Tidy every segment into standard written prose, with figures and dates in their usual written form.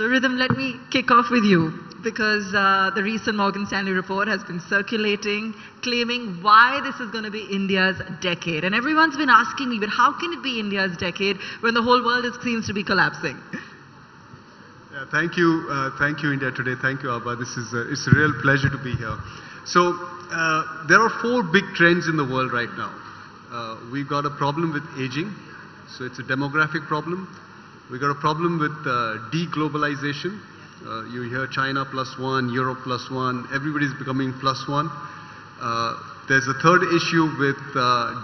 So Rhythm, let me kick off with you because the recent Morgan Stanley report has been circulating, claiming why this is going to be India's decade. And everyone's been asking me, but how can it be India's decade when the whole world seems to be collapsing? Yeah, thank you, India Today. Thank you, Abba. It's a real pleasure to be here. So there are 4 big trends in the world right now. We've got a problem with aging, so it's a demographic problem. We've got a problem with deglobalization. You hear China +1, Europe +1, everybody's becoming +1. There's a third issue with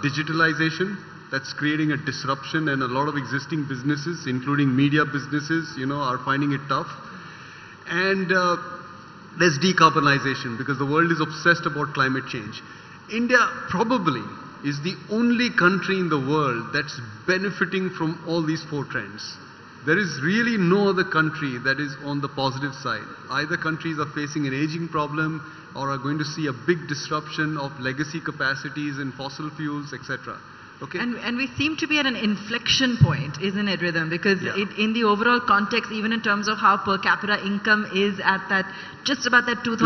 digitalization that's creating a disruption, and a lot of existing businesses, including media businesses, are finding it tough. And there's decarbonization because the world is obsessed about climate change. India probably is the only country in the world that's benefiting from all these 4 trends. There is really no other country that is on the positive side. Either countries are facing an aging problem or are going to see a big disruption of legacy capacities in fossil fuels, etc. Okay? And we seem to be at an inflection point, isn't it, Rhythm? Because in the overall context, even in terms of how per capita income is at that, just about that $2,000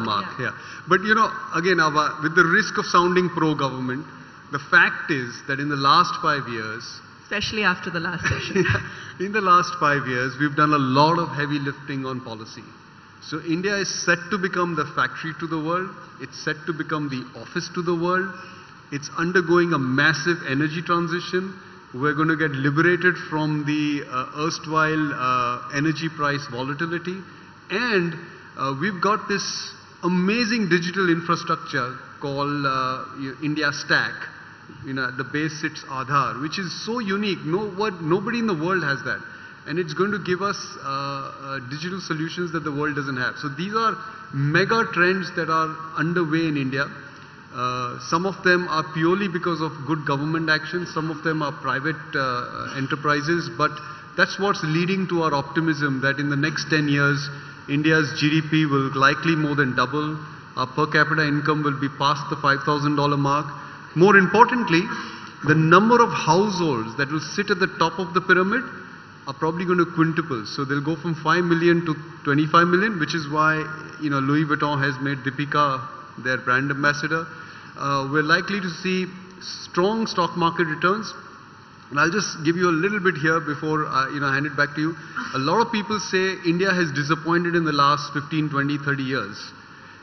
mark. Yeah. But again, Abba, with the risk of sounding pro-government, the fact is that in the last 5 years, especially after the last session. In the last 5 years, we've done a lot of heavy lifting on policy. So India is set to become the factory to the world. It's set to become the office to the world. It's undergoing a massive energy transition. We're going to get liberated from the erstwhile energy price volatility. And we've got this amazing digital infrastructure called India Stack. At the base sits Aadhaar, which is so unique. Nobody in the world has that. And it's going to give us digital solutions that the world doesn't have. So these are mega trends that are underway in India. Some of them are purely because of good government action. Some of them are private enterprises. But that's what's leading to our optimism that in the next 10 years, India's GDP will likely more than double. Our per capita income will be past the $5,000 mark. More importantly, the number of households that will sit at the top of the pyramid are probably going to quintuple. So they'll go from 5 million to 25 million, which is why Louis Vuitton has made Deepika their brand ambassador. We're likely to see strong stock market returns. And I'll just give you a little bit here before I hand it back to you. A lot of people say India has disappointed in the last 15, 20, 30 years.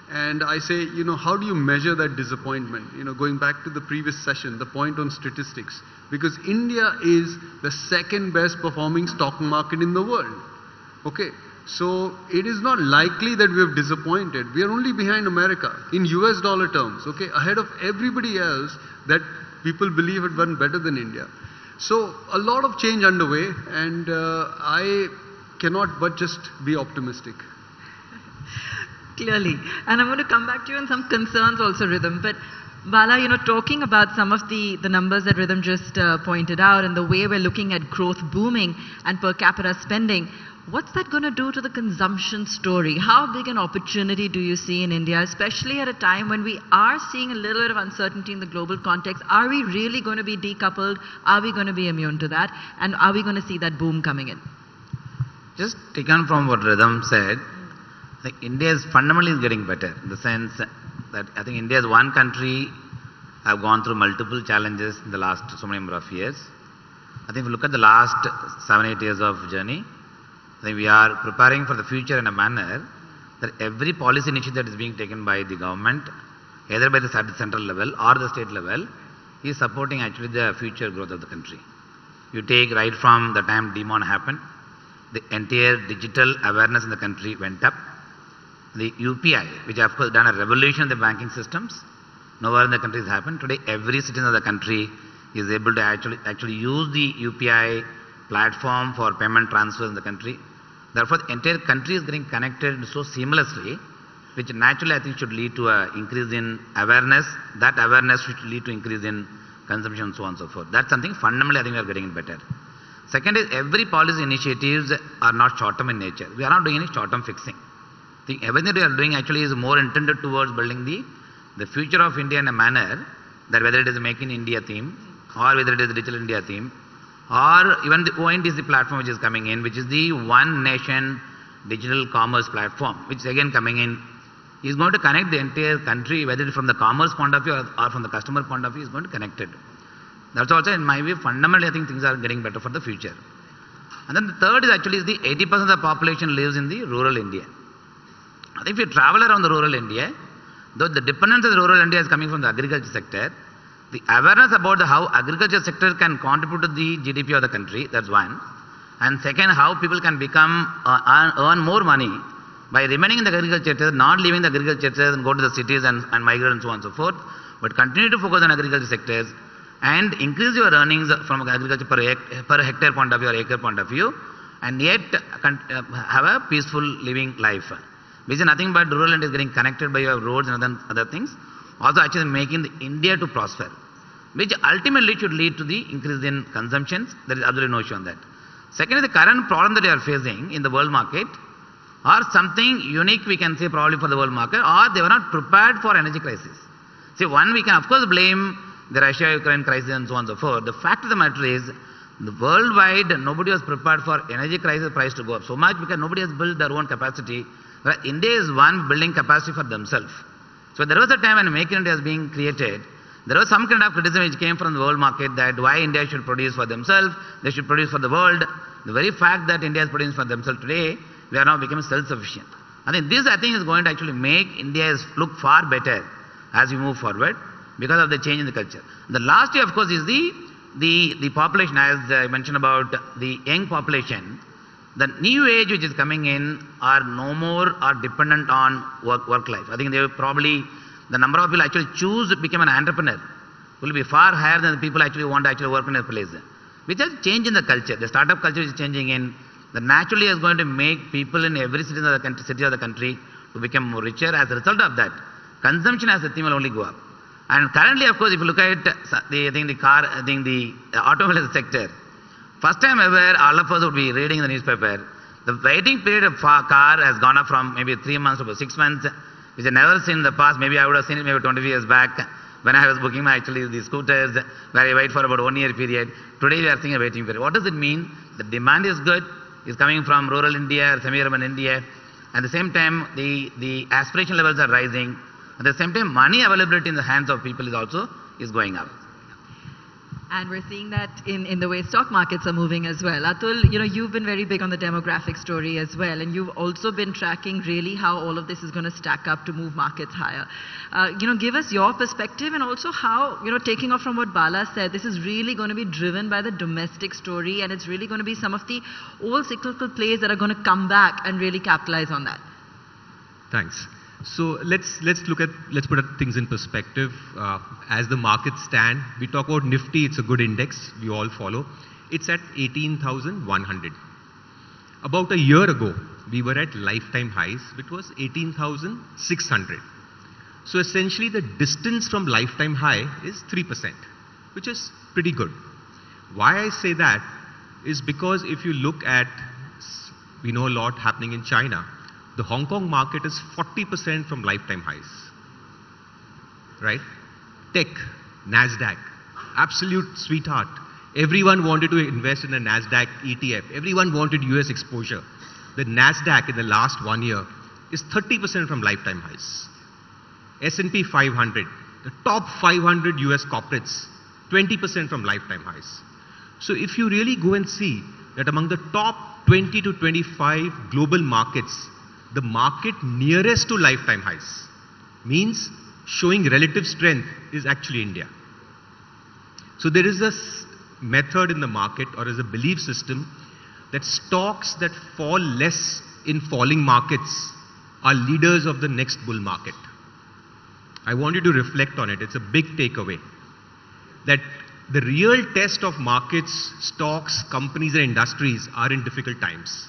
And I say, how do you measure that disappointment? Going back to the previous session, the point on statistics. Because India is the second best performing stock market in the world. Okay, so it is not likely that we have disappointed. We are only behind America in US dollar terms, okay, ahead of everybody else that people believe had done better than India. So a lot of change underway, and I cannot but just be optimistic. Clearly. And I'm going to come back to you on some concerns also, Rhythm. But Bala, talking about some of the numbers that Rhythm just pointed out and the way we're looking at growth booming and per capita spending, what's that going to do to the consumption story? How big an opportunity do you see in India, especially at a time when we are seeing a little bit of uncertainty in the global context? Are we really going to be decoupled? Are we going to be immune to that? And are we going to see that boom coming in? Just taken from what Rhythm said, I think India is fundamentally getting better in the sense that I think India is one country have gone through multiple challenges in the last so many number of years. I think if you look at the last 7-8 years of journey, I think we are preparing for the future in a manner that every policy initiative that is being taken by the government, either by the central level or the state level, is supporting actually the future growth of the country. You take right from the time Demon happened, the entire digital awareness in the country went up. The UPI, which of course done a revolution in the banking systems, nowhere in the country has happened. Today, every citizen of the country is able to actually use the UPI platform for payment transfers in the country. Therefore, the entire country is getting connected so seamlessly, which naturally I think should lead to an increase in awareness. That awareness should lead to increase in consumption and so on and so forth. That's something fundamentally I think we are getting better. Second is every policy initiatives are not short-term in nature. We are not doing any short-term fixing. Everything we are doing actually is more intended towards building the future of India in a manner that whether it is a Make in India theme or whether it is a Digital India theme or even the ONDC platform which is coming in, which is the One Nation Digital Commerce Platform, which is again coming in, is going to connect the entire country, whether it's from the commerce point of view or from the customer point of view, is going to connect it. That's also, in my view, fundamentally, I think things are getting better for the future. And then the third is actually the 80% of the population lives in the rural India. I think if you travel around the rural India, though the dependence of the rural India is coming from the agriculture sector, the awareness about how agriculture sector can contribute to the GDP of the country, that's one. And second, how people can become, earn more money by remaining in the agriculture sector, not leaving the agriculture sector and go to the cities and migrate and so on and so forth, but continue to focus on agriculture sectors and increase your earnings from agriculture per hectare point of view or acre point of view, and yet have a peaceful living life. Which is nothing but rural India is getting connected by your roads and other things, also actually making the India to prosper, which ultimately should lead to the increase in consumptions. There is absolutely no issue on that. Second is the current problem that you are facing in the world market, or something unique we can say probably for the world market, or they were not prepared for energy crisis. See, one, we can of course blame the Russia-Ukraine crisis and so on and so forth. The fact of the matter is, the worldwide, nobody was prepared for energy crisis price to go up so much because nobody has built their own capacity. India is one building capacity for themselves. So there was a time when Make in India was being created, there was some kind of criticism which came from the world market that why India should produce for themselves, they should produce for the world. The very fact that India is producing for themselves today, we are now becoming self-sufficient. I think this is going to actually make India look far better as we move forward because of the change in the culture. The last year, of course, is the population, as I mentioned about the young population. The new age which is coming in are no more dependent on work life. I think they will probably, the number of people actually choose to become an entrepreneur will be far higher than the people actually want to actually work in a place. Which has changed in the culture. The startup culture is changing in, that naturally is going to make people in every city of the country to become more richer. As a result of that, consumption as a theme will only go up. And currently, of course, if you look at the automobile sector, first time ever, all of us would be reading the newspaper. The waiting period of car has gone up from maybe 3 months to about 6 months, which I never seen in the past. Maybe I would have seen it maybe 20 years back when I was booking the scooters, where I wait for about 1 year period. Today we are seeing a waiting period. What does it mean? The demand is good, is coming from rural India, semi-urban India. At the same time, the aspiration levels are rising. At the same time, money availability in the hands of people is going up. And we're seeing that in the way stock markets are moving as well. Atul, you've been very big on the demographic story as well, and you've also been tracking really how all of this is going to stack up to move markets higher. Give us your perspective, and also how, taking off from what Bala said, this is really going to be driven by the domestic story, and it's really going to be some of the old cyclical plays that are going to come back and really capitalize on that. Thanks. So let's put things in perspective. As the markets stand, we talk about Nifty, it's a good index, we all follow. It's at 18,100. About a year ago, we were at lifetime highs, which was 18,600. So essentially the distance from lifetime high is 3%, which is pretty good. Why I say that is because if you look at, we know a lot happening in China. The Hong Kong market is 40% from lifetime highs, right? Tech, NASDAQ, absolute sweetheart. Everyone wanted to invest in a NASDAQ ETF. Everyone wanted US exposure. The NASDAQ in the last 1 year is 30% from lifetime highs. S&P 500, the top 500 US corporates, 20% from lifetime highs. So if you really go and see that among the top 20 to 25 global markets, the market nearest to lifetime highs, means showing relative strength, is actually India. So there is a method in the market, or is a belief system, that stocks that fall less in falling markets are leaders of the next bull market. I want you to reflect on it. It's a big takeaway. That the real test of markets, stocks, companies and industries are in difficult times.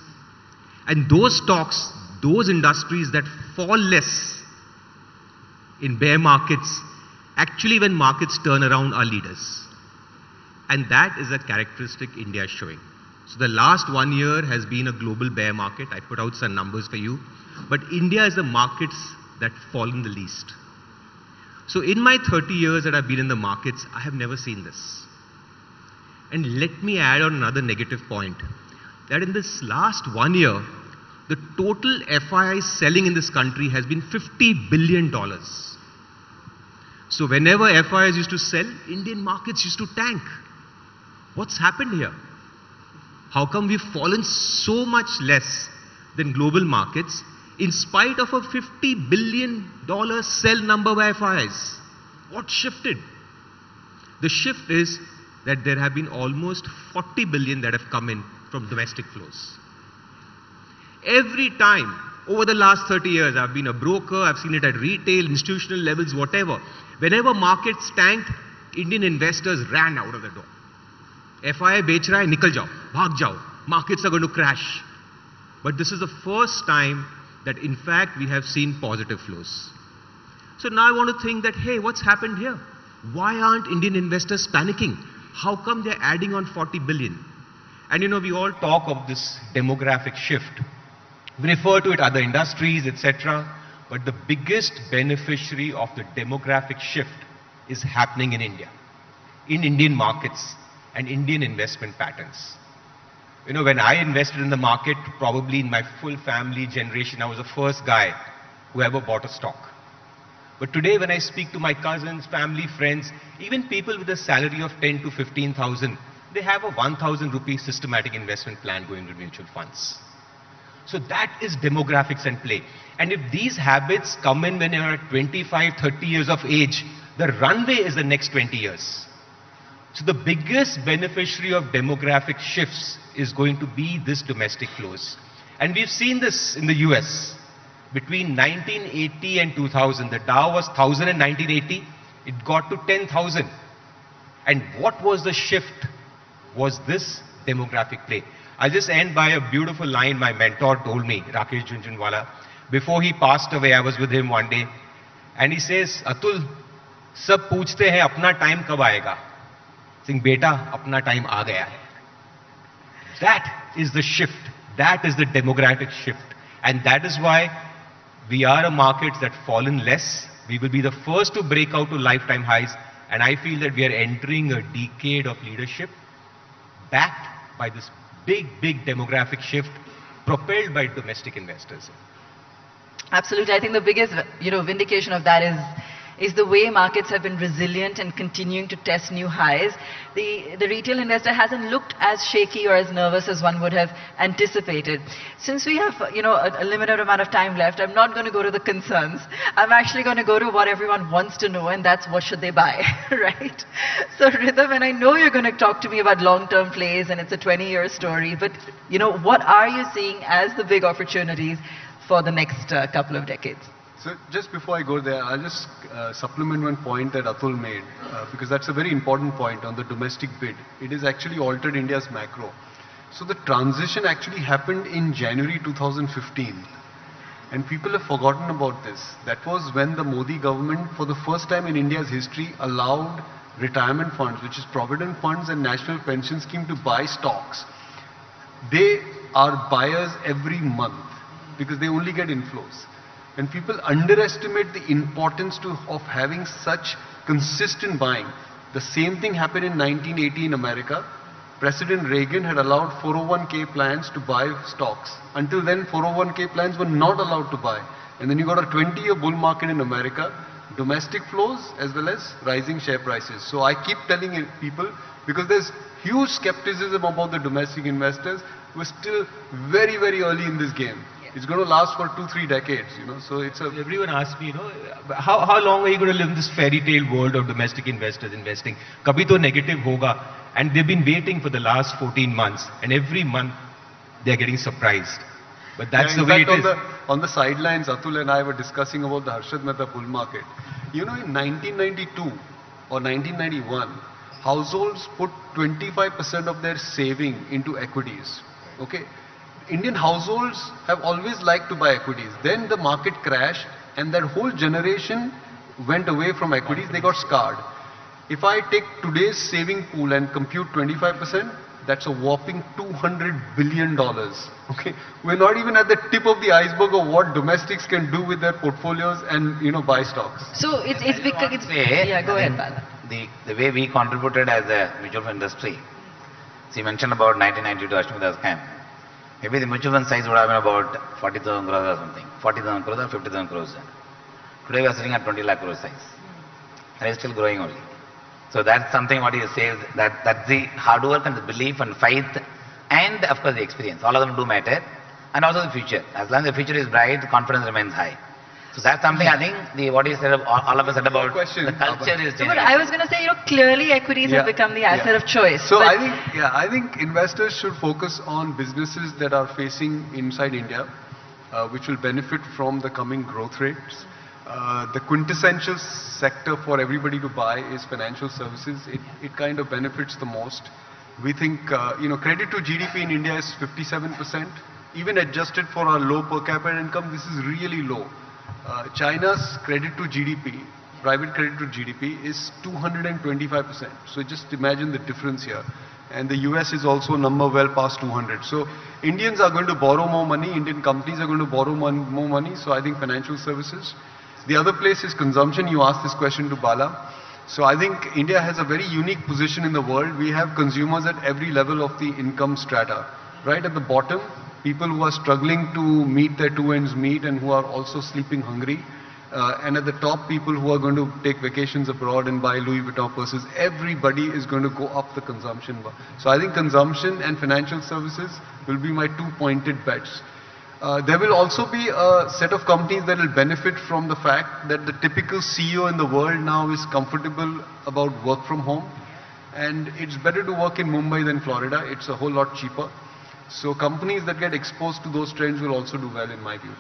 And those stocks, those industries that fall less in bear markets, actually when markets turn around, are leaders. And that is a characteristic India is showing. So the last 1 year has been a global bear market. I put out some numbers for you. But India is the markets that fallen the least. So in my 30 years that I've been in the markets, I have never seen this. And let me add on another negative point, that in this last 1 year, the total FII selling in this country has been $50 billion. So whenever FIIs used to sell, Indian markets used to tank. What's happened here? How come we've fallen so much less than global markets in spite of a $50 billion sell number by FIIs? What shifted? The shift is that there have been almost 40 billion that have come in from domestic flows. Every time over the last 30 years, I've been a broker, I've seen it at retail, institutional levels, whatever. Whenever markets tanked, Indian investors ran out of the door. FII bech raha hai, nikal jao, bhag jao. Markets are going to crash. But this is the first time that in fact we have seen positive flows. So now I want to think that, hey, what's happened here? Why aren't Indian investors panicking? How come they're adding on 40 billion? And you know, we all talk of this demographic shift. We refer to it other industries, etc. But the biggest beneficiary of the demographic shift is happening in India, in Indian markets and Indian investment patterns. You know, when I invested in the market, probably in my full family generation, I was the first guy who ever bought a stock. But today when I speak to my cousins, family, friends, even people with a salary of 10 to 15,000, they have a 1,000 rupee systematic investment plan going to mutual funds. So that is demographics and play. And if these habits come in when you are at 25, 30 years of age, the runway is the next 20 years. So the biggest beneficiary of demographic shifts is going to be this domestic flows. And we've seen this in the US. Between 1980 and 2000, the Dow was 1,000 in 1980, it got to 10,000. And what was the shift? Was this demographic play. I'll just end by a beautiful line my mentor told me, Rakesh Jhunjhunwala. Before he passed away, I was with him one day. And he says, Atul, sab पूछते हैं अपना time कब आएगा? Saying, beta, अपना time आ गया है. That is the shift. That is the demographic shift. And that is why we are a market that's fallen less. We will be the first to break out to lifetime highs. And I feel that we are entering a decade of leadership backed by this big demographic shift propelled by domestic investors. Absolutely. I think the biggest, vindication of that is the way markets have been resilient and continuing to test new highs. The retail investor hasn't looked as shaky or as nervous as one would have anticipated. Since we have, a limited amount of time left, I'm not going to go to the concerns. I'm actually going to go to what everyone wants to know, and that's what should they buy, right? So Rhythm, and I know you're going to talk to me about long-term plays, and it's a 20-year story, but, what are you seeing as the big opportunities for the next couple of decades? So just before I go there, I'll just supplement one point that Atul made, because that's a very important point on the domestic bid. It has actually altered India's macro. So the transition actually happened in January 2015. And people have forgotten about this. That was when the Modi government, for the first time in India's history, allowed retirement funds, which is provident funds and national pension scheme, to buy stocks. They are buyers every month because they only get inflows. And people underestimate the importance of having such consistent buying. The same thing happened in 1980 in America. President Reagan had allowed 401k plans to buy stocks. Until then, 401k plans were not allowed to buy. And then you got a 20-year bull market in America, domestic flows as well as rising share prices. So I keep telling people, because there's huge skepticism about the domestic investors, we're still very early in this game. It's going to last for 2-3 decades, So it's a... Everyone asks me, how long are you going to live in this fairy tale world of domestic investors investing? Kabhi to negative hoga. And they've been waiting for the last 14 months. And every month, they're getting surprised. But that's the way it is. On the sidelines, Atul and I were discussing about the Harshad Mehta bull market. In 1992 or 1991, households put 25% of their saving into equities. Okay? Indian households have always liked to buy equities. Then the market crashed and that whole generation went away from equities. They got scarred. If I take today's saving pool and compute 25%, that's a whopping $200 billion. Okay, we're not even at the tip of the iceberg of what domestics can do with their portfolios and buy stocks. So it's because yeah. Go ahead, Bala. The way we contributed as a mutual fund industry, So you mentioned about 1992 Ashwamedha scam. Maybe the mutual fund size would have been about 40,000 crores or something. 40,000 crores or 50,000 crores. Today we are sitting at 20 lakh crore size. And it's still growing only. So that's something what you say, that's the hard work and the belief and faith and of course the experience. All of them do matter. And also the future. As long as the future is bright, the confidence remains high. So that's something I think what you said, all of us said about the culture is changing. But I was going to say, clearly equities have become the asset of choice. So I think investors should focus on businesses that are facing inside India, which will benefit from the coming growth rates. The quintessential sector for everybody to buy is financial services. It kind of benefits the most. We think, credit to GDP in India is 57%. Even adjusted for our low per capita income, this is really low. China's credit to GDP, private credit to GDP is 225%. So just imagine the difference here. And the US is also a number well past 200. So Indians are going to borrow more money, Indian companies are going to borrow more money. So I think financial services. The other place is consumption. You asked this question to Bala. So I think India has a very unique position in the world. We have consumers at every level of the income strata. Right at the bottom, people who are struggling to meet their two ends meet and who are also sleeping hungry. And at the top, people who are going to take vacations abroad and buy Louis Vuitton purses. Everybody is going to go up the consumption bar. So I think consumption and financial services will be my two pointed bets. There will also be a set of companies that will benefit from the fact that the typical CEO in the world now is comfortable about work from home. And it's better to work in Mumbai than Florida. It's a whole lot cheaper. So companies that get exposed to those trends will also do well in my view.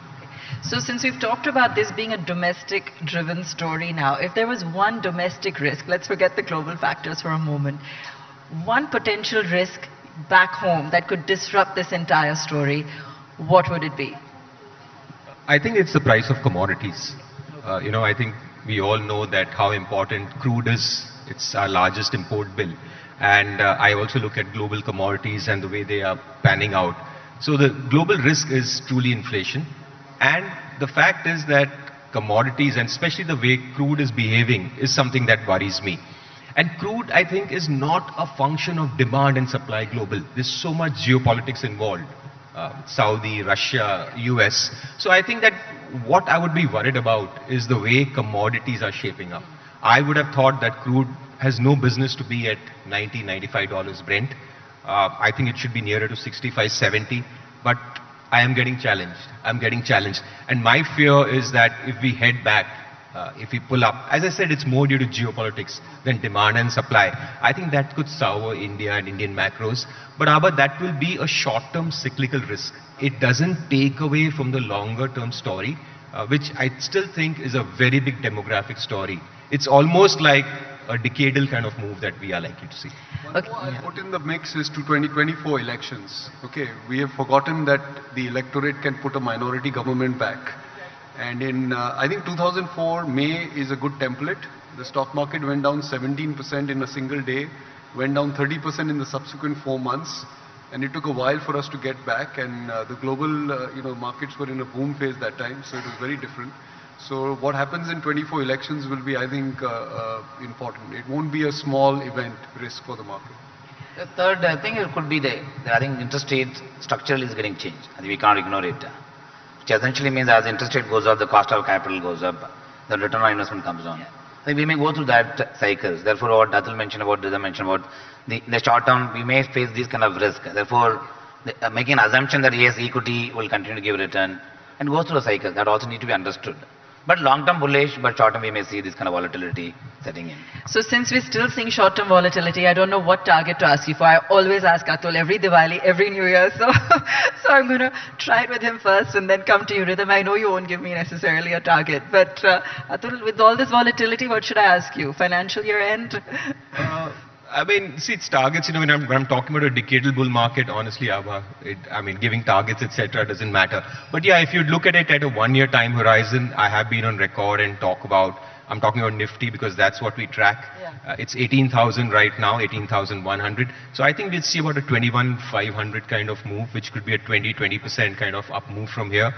So since we've talked about this being a domestic driven story now, if there was one domestic risk, let's forget the global factors for a moment, one potential risk back home that could disrupt this entire story, what would it be? I think it's the price of commodities. I think we all know that how important crude is. It's our largest import bill. And I also look at global commodities and the way they are panning out. So the global risk is truly inflation. And the fact is that commodities, and especially the way crude is behaving, is something that worries me. And crude, I think, is not a function of demand and supply global. There's so much geopolitics involved. Saudi, Russia, US. So I think that what I would be worried about is the way commodities are shaping up. I would have thought that crude has no business to be at $90, $95 Brent. I think it should be nearer to 65, 70. But I am getting challenged. I'm getting challenged. And my fear is that if we head back, if we pull up, as I said, it's more due to geopolitics than demand and supply. I think that could sour India and Indian macros. But Abba, that will be a short-term cyclical risk. It doesn't take away from the longer-term story, which I still think is a very big demographic story. It's almost like a decadal kind of move that we are likely to see. One more I'll put in the mix is to 2024 elections. Okay, we have forgotten that the electorate can put a minority government back. And in, I think 2004, May is a good template. The stock market went down 17% in a single day, went down 30% in the subsequent 4 months. And it took a while for us to get back. And the global markets were in a boom phase that time, so it was very different. So what happens in 24 elections will be, I think, important. It won't be a small event risk for the market. The third thing it could be I think interest rate structurally is getting changed. I think we can't ignore it. Which essentially means as interest rate goes up, the cost of capital goes up, the return on investment comes down. I think we may go through that cycles. Therefore, what Atul mentioned about, Rhythm mentioned about, the short term, we may face these kind of risk. Therefore, making an assumption that yes, equity will continue to give return and go through a cycle, that also need to be understood. But long-term bullish, but short-term we may see this kind of volatility setting in. So since we're still seeing short-term volatility, I don't know what target to ask you for. I always ask Atul every Diwali, every New Year. So I'm going to try it with him first and then come to you, Rhythm. I know you won't give me necessarily a target. But Atul, with all this volatility, what should I ask you? Financial year end? I mean, see, it's targets, when I'm talking about a decadal bull market, honestly, giving targets, etc. doesn't matter. But yeah, if you look at it at a 1 year time horizon, I have been on record and I'm talking about Nifty because that's what we track. Yeah. It's 18,000 right now, 18,100. So I think we'll see about a 21,500 kind of move, which could be a 20% kind of up move from here.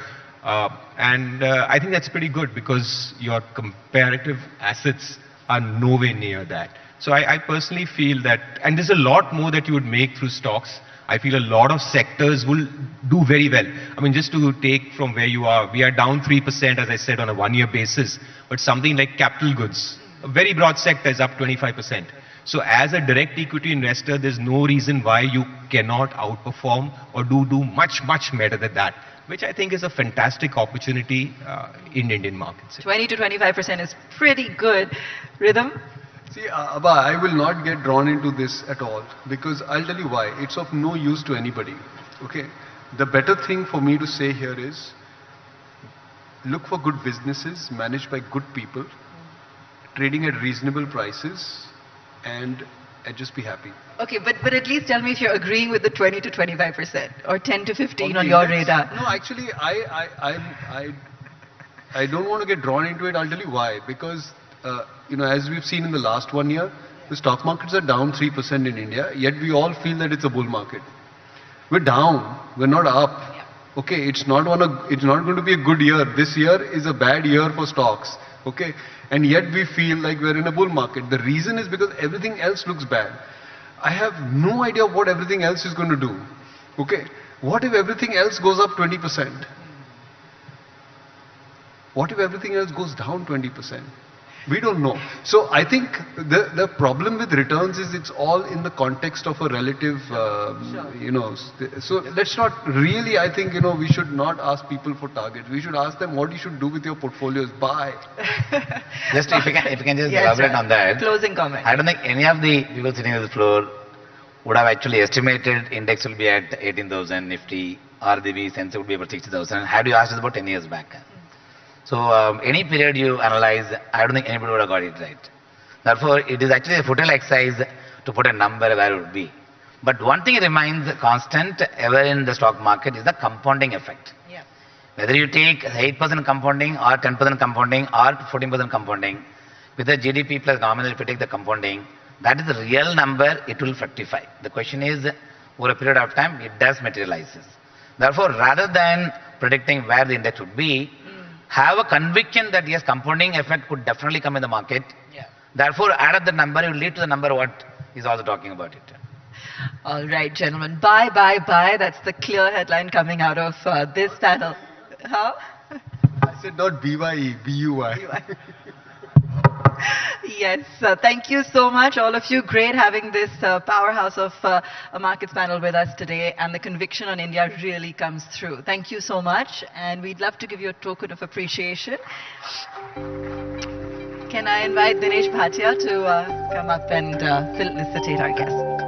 I think that's pretty good because your comparative assets are nowhere near that. So I personally feel that, and there's a lot more that you would make through stocks. I feel a lot of sectors will do very well. I mean, just to take from where you are, we are down 3%, as I said, on a one-year basis. But something like capital goods, a very broad sector, is up 25%. So as a direct equity investor, there's no reason why you cannot outperform or do much, much better than that, which I think is a fantastic opportunity in Indian markets. 20 to 25% is pretty good. Rhythm? See, Abba, I will not get drawn into this at all, because I'll tell you why. It's of no use to anybody. Okay? The better thing for me to say here is, look for good businesses managed by good people, trading at reasonable prices, and just be happy. Okay, but at least tell me if you're agreeing with the 20 to 25% or 10 to 15 on your radar. No, actually, I don't want to get drawn into it. I'll tell you why. Because, as we've seen in the last 1 year, the stock markets are down 3% in India, yet we all feel that it's a bull market. We're down, we're not up. Okay, it's not going to be a good year. This year is a bad year for stocks. Okay, and yet we feel like we're in a bull market. The reason is because everything else looks bad. I have no idea what everything else is going to do. Okay, what if everything else goes up 20%? What if everything else goes down 20%? We don't know. So I think the problem with returns is it's all in the context of a relative, so let's not really, I think, we should not ask people for targets. We should ask them what you should do with your portfolios. Buy. Just if you can just elaborate on that. Closing comment. I don't think any of the people sitting on the floor would have actually estimated index will be at 18,000 Nifty, RDB, Sense would be about 60,000. Had you asked us about 10 years back? So any period you analyze, I don't think anybody would have got it right. Therefore, it is actually a futile exercise to put a number where it would be. But one thing remains constant ever in the stock market is the compounding effect. Yeah. Whether you take 8% compounding or 10% compounding or 14% compounding, with the GDP plus nominal, if you take the compounding, that is the real number, it will fructify. The question is, over a period of time, it does materializes. Therefore, rather than predicting where the index would be, have a conviction that yes, compounding effect could definitely come in the market. Yeah. Therefore, add up the number, you lead to the number what is also talking about it. All right, gentlemen. Buy, buy, buy. That's the clear headline coming out of this panel. How? I said not BYE, BUY. Yes, thank you so much, all of you. Great having this powerhouse of a markets panel with us today, and the conviction on India really comes through. Thank you so much, and we'd love to give you a token of appreciation. Can I invite Dinesh Bhatia to come up and felicitate our guests?